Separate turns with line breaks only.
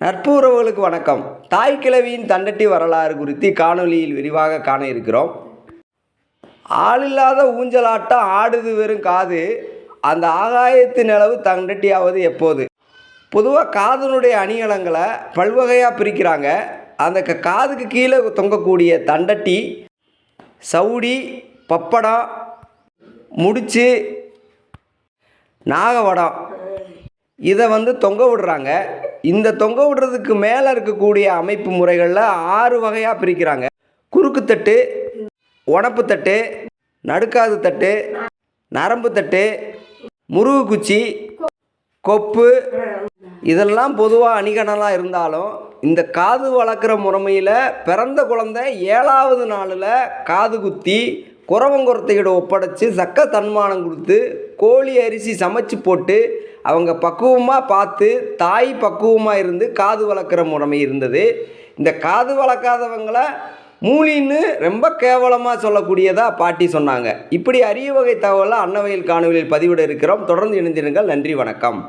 நட்பு உறவுகளுக்கு வணக்கம். தாய் கிழவியின் தண்டட்டி வரலாறு குறித்து காணொலியில் விரிவாக காண இருக்கிறோம். ஆளில்லாத ஊஞ்சலாட்டம் ஆடுது வெறும் காது, அந்த ஆகாயத்து நிலவு தண்டட்டியாவது எப்போது? பொதுவாக காதனுடைய அணிகலங்களை பல்வகையாக பிரிக்கிறாங்க. அந்த காதுக்கு கீழே தொங்கக்கூடிய தண்டட்டி, சவுடி, பப்படம், முடிச்சு, நாகவடம் இதை தொங்க விடுறாங்க. இந்த தொங்க விடுறதுக்கு மேலே இருக்கக்கூடிய அமைப்பு முறைகளில் 6 வகையாக பிரிக்கிறாங்க. குறுக்கு தட்டு, உணப்பு தட்டு, நடுக்காது தட்டு, நரம்பு தட்டு, முருகு குச்சி, கொப்பு இதெல்லாம் பொதுவாக அணிகலனாக இருந்தாலும், இந்த காது வளர்க்குற முறைமையில் பிறந்த குழந்தை 7ஆவது நாளில் காது குத்தி குறவங்குறத்தையிட ஒப்படைச்சி சக்க தன்மானம் கொடுத்து கோழி அரிசி சமைச்சு போட்டு அவங்க பக்குவமாக பார்த்து தாய் பக்குவமாக இருந்து காது வளர்க்குற முறைமை இருந்தது. இந்த காது வளர்க்காதவங்களை மூலின்னு ரொம்ப கேவலமாக சொல்லக்கூடியதாக பாட்டி சொன்னாங்க. இப்படி அரிய வகை தகவலை அன்னவயல் காணொலியில் பதிவிட இருக்கிறோம். தொடர்ந்து இணைந்திருங்கள். நன்றி, வணக்கம்.